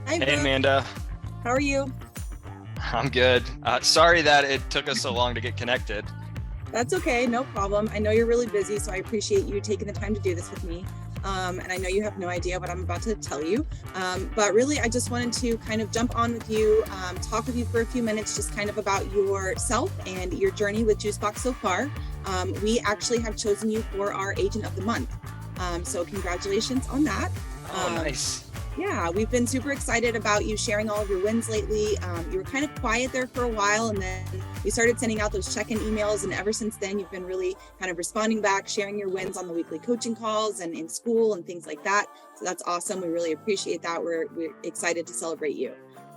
Hi, Hey Brooke. Amanda, How are you? I'm good. Sorry that it took us so long to get connected. That's okay, no problem. I know you're really busy, so I appreciate you taking the time to do this with me. And I know you have no idea what I'm about to tell you. But really, I just wanted to kind of jump on with you, talk with you for a few minutes, just kind of about yourself and your journey with Juicebox so far. We actually have chosen you for our Agent of the Month. So congratulations on that. Oh, Um, nice. Yeah, we've been super excited about you sharing all of your wins lately. You were kind of quiet there for a while, and then we started sending out those check-in emails. And ever since then, you've been really kind of responding back, sharing your wins on the weekly coaching calls and in school and things like that. So that's awesome. We really appreciate that. We're excited to celebrate you.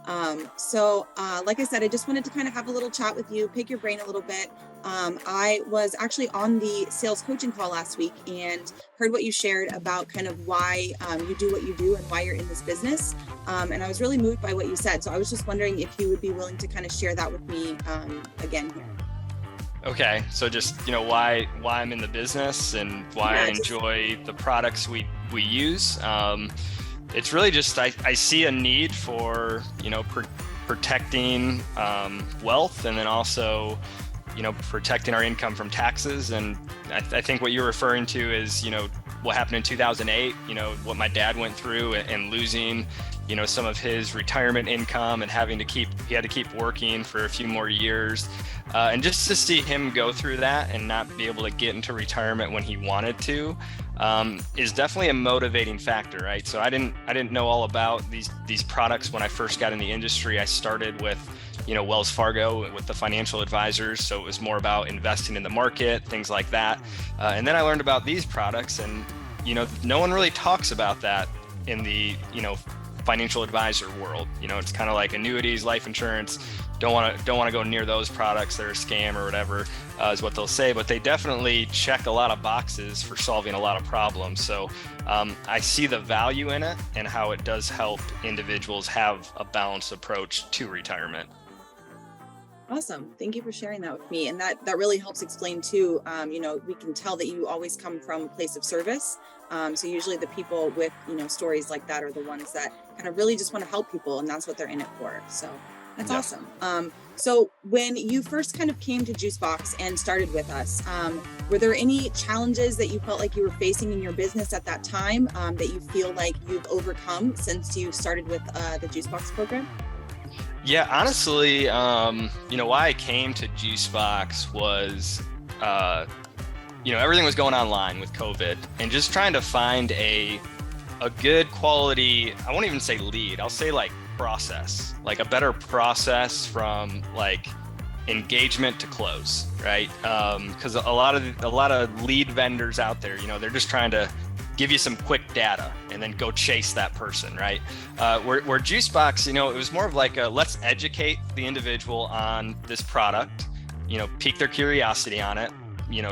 Like I said, I just wanted to kind of have a little chat with you, pick your brain a little bit. I was actually on the sales coaching call last week and heard what you shared about kind of why you do what you do and why you're in this business. And I was really moved by what you said. So I was just wondering if you would be willing to kind of share that with me again here. Okay, so just why I'm in the business and why I Yeah, enjoy the products we use. It's really just I see a need for protecting wealth, and then also protecting our income from taxes. And I think what you're referring to is what happened in 2008. What my dad went through, and losing some of his retirement income, and he had to keep working for a few more years, and just to see him go through that and not be able to get into retirement when he wanted to, is definitely a motivating factor, right? So I didn't know all about these products when I first got in the industry. I started with Wells Fargo with the financial advisors, so it was more about investing in the market, things like that. And then I learned about these products, and no one really talks about that in the financial advisor world. It's kind of like annuities, life insurance. Don't want to go near those products. They're a scam or whatever, is what they'll say. But they definitely check a lot of boxes for solving a lot of problems. So I see the value in it, and how it does help individuals have a balanced approach to retirement. Awesome. Thank you for sharing that with me. And that really helps explain too, we can tell that you always come from a place of service. So usually the people with, stories like that are the ones that kind of really just want to help people, and that's what they're in it for. So that's Yeah. awesome. So when you first kind of came to Juicebox and started with us, were there any challenges that you felt like you were facing in your business at that time, that you feel like you've overcome since you started with the Juicebox program? Yeah, honestly, why I came to Juicebox was, everything was going online with COVID, and just trying to find a good quality, I won't even say lead, I'll say like process, like a better process from like engagement to close, right? Because a lot of lead vendors out there, they're just trying to give you some quick data and then go chase that person, right? Where Juicebox, it was more of like let's educate the individual on this product, pique their curiosity on it,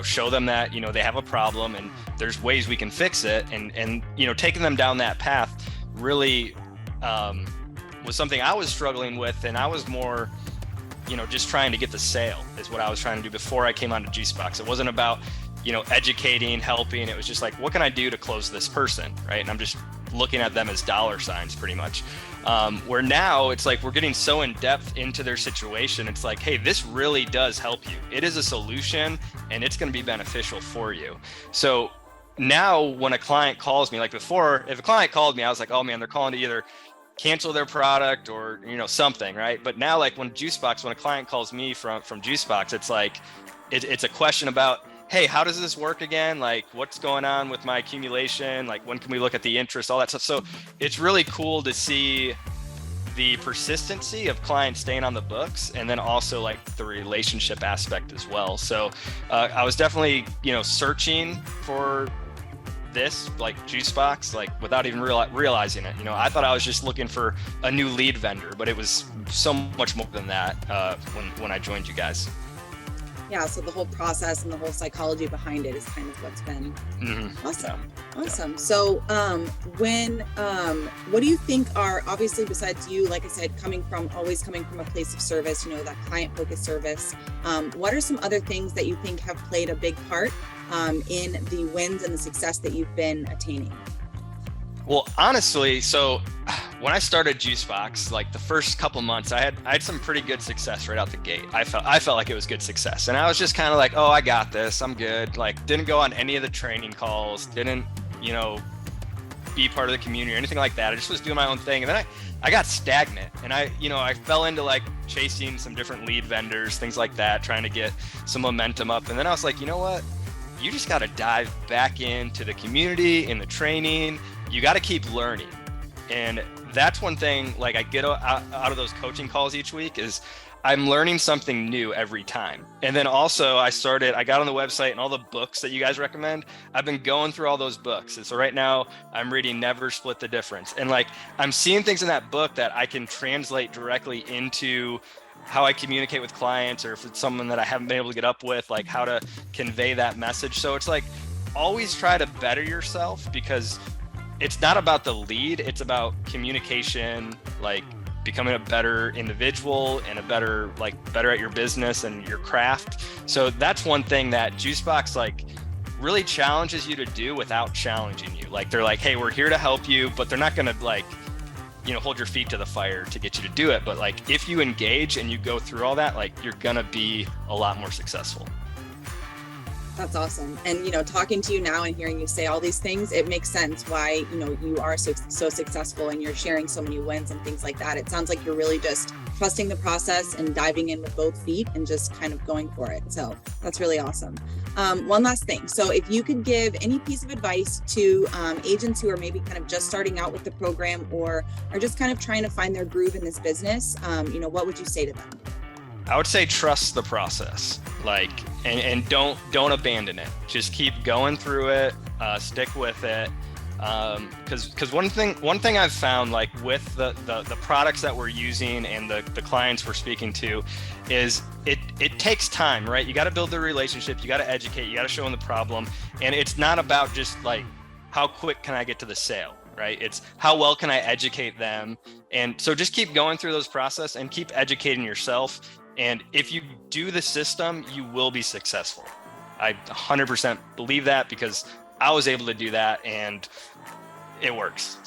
show them that they have a problem and there's ways we can fix it, and taking them down that path really was something I was struggling with, and I was more just trying to get the sale is what I was trying to do before I came onto Juicebox. It wasn't about educating, helping. It was just like, what can I do to close this person, right? And I'm just looking at them as dollar signs pretty much. Where now it's like we're getting so in depth into their situation. It's like, hey, this really does help you. It is a solution, and it's going to be beneficial for you. So now when a client calls me, like before, if a client called me, I was like, oh man, they're calling to either cancel their product or something, right? But now, like when a client calls me from Juicebox, it's like it's a question about, hey, how does this work again? Like, what's going on with my accumulation? Like, when can we look at the interest, all that stuff. So it's really cool to see the persistency of clients staying on the books, and then also like the relationship aspect as well. So I was definitely, searching for this, like Juicebox, like without even realizing it. I thought I was just looking for a new lead vendor, but it was so much more than that when I joined you guys. Yeah, so the whole process and the whole psychology behind it is kind of what's been awesome. Awesome. So what do you think are, obviously besides you, like I said, always coming from a place of service, that client focused service, what are some other things that you think have played a big part in the wins and the success that you've been attaining? Well, honestly, so when I started Jucebox, like the first couple months, I had some pretty good success right out the gate. I felt like it was good success, and I was just kind of like, oh, I got this, I'm good. Like, didn't go on any of the training calls, didn't, be part of the community or anything like that. I just was doing my own thing, and then I got stagnant, and I fell into like chasing some different lead vendors, things like that, trying to get some momentum up. And then I was like, you know what? You just got to dive back into the community, in the training. You got to keep learning. And that's one thing, like I get out of those coaching calls each week, is I'm learning something new every time. And then also I got on the website, and all the books that you guys recommend, I've been going through all those books. And so right now I'm reading Never Split the Difference. And like, I'm seeing things in that book that I can translate directly into how I communicate with clients, or if it's someone that I haven't been able to get up with, like how to convey that message. So it's like, always try to better yourself, because it's not about the lead, it's about communication, like becoming a better individual and better at your business and your craft. So that's one thing that Juicebox like really challenges you to do without challenging you. Like, they're like, hey, we're here to help you, but they're not gonna like, hold your feet to the fire to get you to do it. But like, if you engage and you go through all that, like, you're gonna be a lot more successful. That's awesome. And, talking to you now and hearing you say all these things, it makes sense why, you are so successful, and you're sharing so many wins and things like that. It sounds like you're really just trusting the process and diving in with both feet and just kind of going for it. So that's really awesome. One last thing. So if you could give any piece of advice to agents who are maybe kind of just starting out with the program, or are just kind of trying to find their groove in this business, what would you say to them? I would say trust the process, like, and don't abandon it. Just keep going through it, stick with it. Because one thing I've found, like with the products that we're using and the clients we're speaking to, is it takes time, right? You got to build the relationship, you got to educate, you got to show them the problem, and it's not about just like how quick can I get to the sale, right? It's how well can I educate them. And so just keep going through those process and keep educating yourself. And if you do the system, you will be successful. I 100% believe that, because I was able to do that and it works.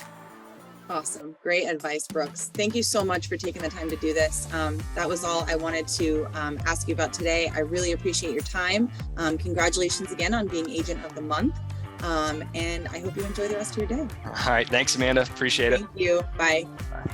Awesome. Great advice, Brooks. Thank you so much for taking the time to do this. That was all I wanted to ask you about today. I really appreciate your time. Congratulations again on being Agent of the Month. And I hope you enjoy the rest of your day. All right. Thanks, Amanda. Appreciate it. Thank you. Bye. Bye.